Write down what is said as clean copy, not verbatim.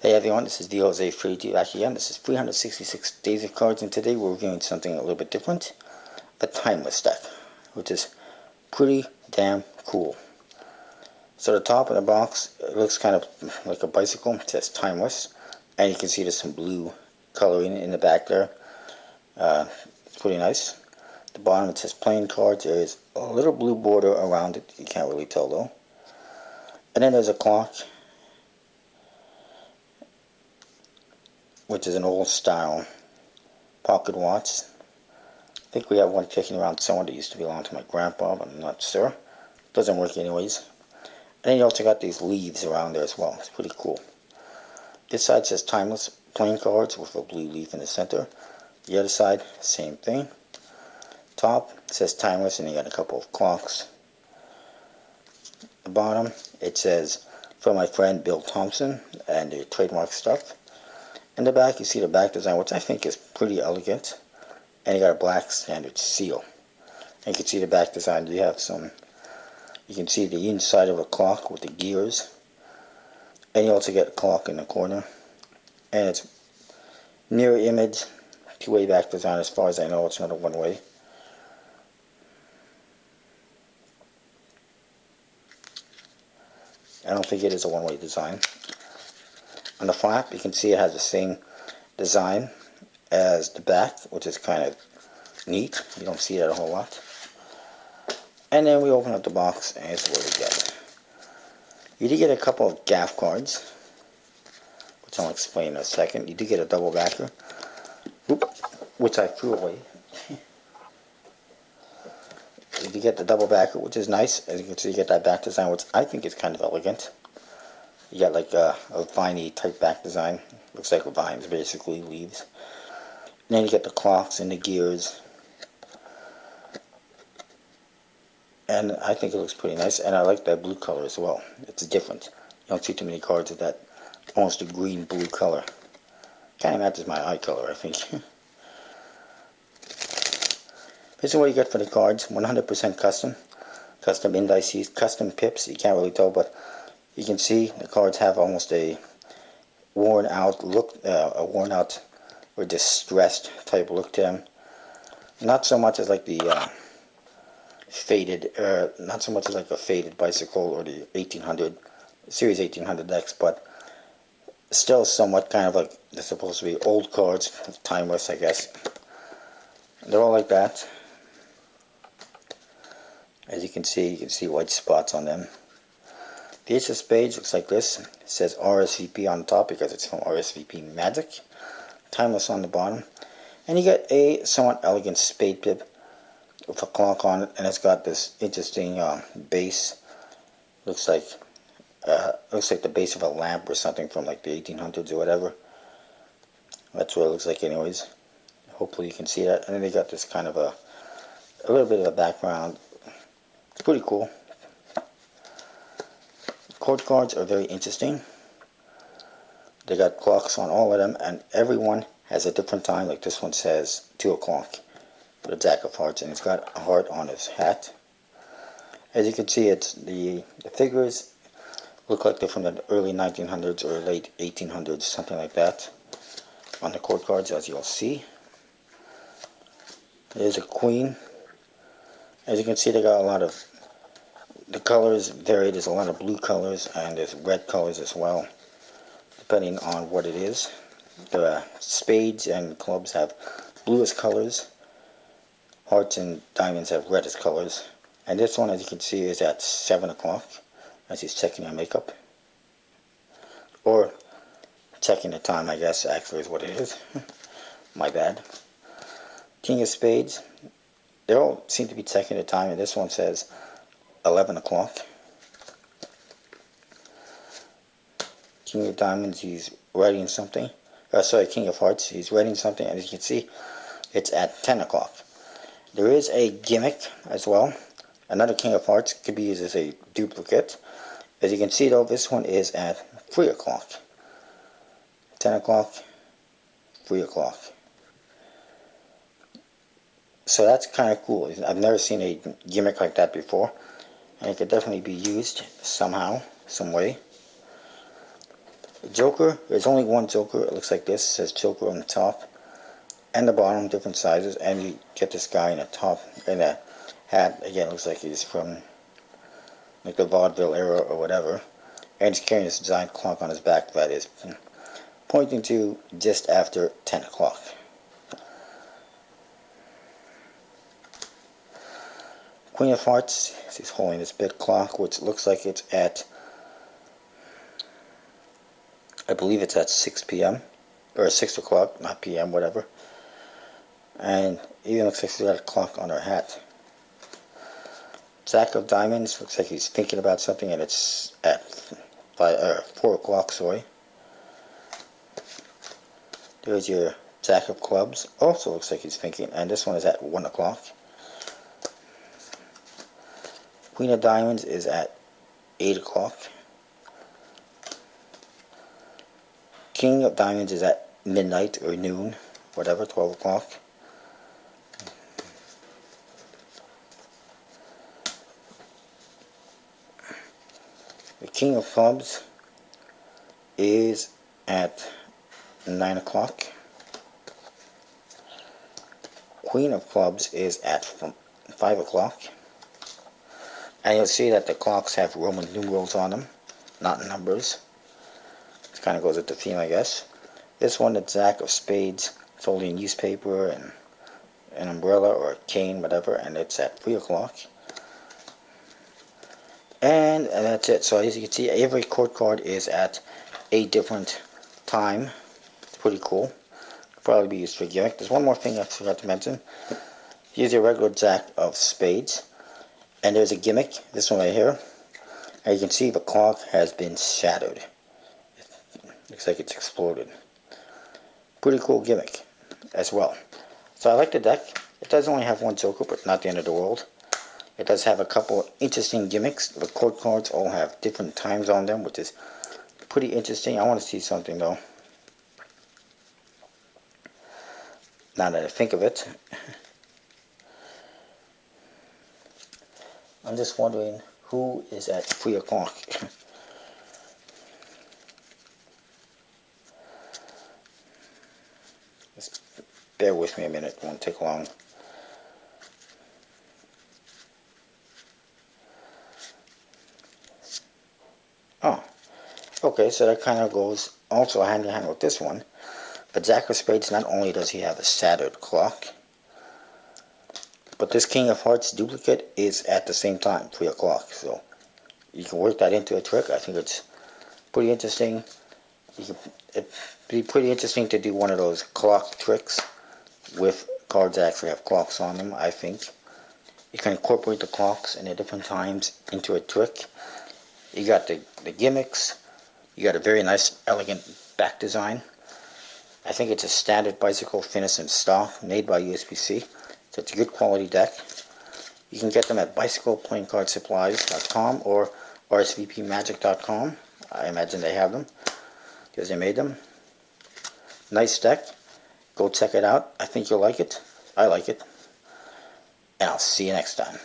Hey everyone, this is DJose32 back again. This is 366 Days of Cards, and today we're reviewing something a little bit different. A Timeless deck, which is pretty damn cool. So the top of the box, it looks kind of like a bicycle. It says Timeless, and you can see there's some blue coloring in the back there. It's pretty nice. The bottom it says Playing Cards. There is a little blue border around it. You can't really tell though. And then there's a clock, which is an old style pocket watch. I think we have one kicking around somewhere that used to belong to my grandpa, but I'm not sure. Doesn't work anyways. And then you also got these leaves around there as well. It's pretty cool. This side says Timeless Playing Cards with a blue leaf in the center. The other side, same thing. Top says Timeless, and you got a couple of clocks. The bottom, it says from my friend Bill Thompson and the trademark stuff. In the back, you see the back design, which I think is pretty elegant. And you got a black standard seal. And you can see the back design. You have some, you can see the inside of a clock with the gears. And you also get a clock in the corner. And it's mirror image, two-way back design. As far as I know, it's not a one-way. I don't think it is a one-way design. On the flap, you can see it has the same design as the back, which is kind of neat. You don't see that a whole lot. And then we open up the box, and it's what we get. You do get a couple of gaff cards, which I'll explain in a second. You do get a double backer, which I threw away. You do get the double backer, which is nice. As you can see, you get that back design, which I think is kind of elegant. You got like a viney type back design. Looks like vines, basically, leaves. And then you get the clocks and the gears. And I think it looks pretty nice. And I like that blue color as well. It's different. You don't see too many cards with that almost a green-blue color. Kind of matches my eye color, I think. This is what you get for the cards. 100% custom. Custom indices, custom pips. You can't really tell, but you can see the cards have almost a worn out look, a worn out or distressed type look to them. Not so much as like the faded, not so much as like a faded bicycle or the 1800 Series 1800X, but still somewhat kind of like they're supposed to be old cards, timeless, I guess. They're all like that. As you can see white spots on them. The Ace of Spades looks like this. It says RSVP on the top because it's from RSVP Magic. Timeless on the bottom. And you get a somewhat elegant spade pip with a clock on it, and it's got this interesting base. Looks like the base of a lamp or something from like the 1800s or whatever. That's what it looks like anyways. Hopefully you can see that. And then they got this kind of a little bit of a background. It's pretty cool. Code cards are very interesting. They got clocks on all of them, and everyone has a different time. Like this one says 2 o'clock with a Jack of Hearts, and it's got a heart on his hat. As you can see, it's the figures look like they're from the early 1900s or late 1800s, something like that. On the code cards, as you'll see, there's a queen. As you can see, they got a lot of the colors varied. There's a lot of blue colors and there's red colors as well, depending on what it is. The spades and clubs have bluest colors. Hearts and diamonds have reddest colors. And this one, as you can see, is at 7 o'clock as he's checking her makeup. Or checking the time, I guess, actually is what it is. My bad. King of Spades. They all seem to be checking the time, and this one says 11 o'clock. King of Diamonds, he's writing something. King of Hearts, he's writing something, and as you can see, it's at 10 o'clock. There is a gimmick as well. Another King of Hearts could be used as a duplicate. As you can see though, this one is at 3 o'clock. 10 o'clock, 3 o'clock. So that's kind of cool. I've never seen a gimmick like that before. And it could definitely be used somehow, some way. Joker, there's only one Joker. It looks like this. It says Joker on the top and the bottom, different sizes. And you get this guy in the top, in a hat. Again, it looks like he's from like the vaudeville era or whatever. And he's carrying this giant clock on his back that is pointing to just after 10 o'clock. Queen of Hearts, she's holding this big clock, which looks like it's at, I believe it's at 6 p.m. or 6 o'clock, not p.m., whatever. And even looks like she's got a clock on her hat. Jack of Diamonds, looks like he's thinking about something, and it's at 4 o'clock, sorry. There's your Jack of Clubs, also looks like he's thinking, and this one is at 1 o'clock. Queen of Diamonds is at 8 o'clock. King of Diamonds is at midnight or noon, whatever, 12 o'clock. The King of Clubs is at 9 o'clock. Queen of Clubs is at 5 o'clock. And you'll see that the clocks have Roman numerals on them, not numbers. It kind of goes with the theme, I guess. This one, the Jack of Spades, it's holding a newspaper and an umbrella or a cane, whatever, and it's at 3 o'clock. And that's it. So as you can see, every court card is at a different time. It's pretty cool. Probably be used for gimmick. There's one more thing I forgot to mention. Here's your regular Jack of Spades. And there's a gimmick, this one right here. And you can see the clock has been shattered. Looks like it's exploded. Pretty cool gimmick as well. So I like the deck. It does only have one Joker, but not the end of the world. It does have a couple interesting gimmicks. The court cards all have different times on them, which is pretty interesting. I want to see something though. Now that I think of it. I'm just wondering who is at 3 o'clock. Just bear with me a minute, it won't take long. Oh, okay, so that kind of goes also hand in hand with this one. But Jack of Spades, not only does he have a shattered clock, but this King of Hearts duplicate is at the same time, 3 o'clock. So you can work that into a trick. I think it's pretty interesting. It'd be pretty interesting to do one of those clock tricks with cards that actually have clocks on them, I think. You can incorporate the clocks and the different times into a trick. You got the gimmicks. You got a very nice, elegant back design. I think it's a standard bicycle finish in stock, made by USPC. So it's a good quality deck. You can get them at bicycleplayingcardsupplies.com or rsvpmagic.com. I imagine they have them because they made them. Nice deck. Go check it out. I think you'll like it. I like it. And I'll see you next time.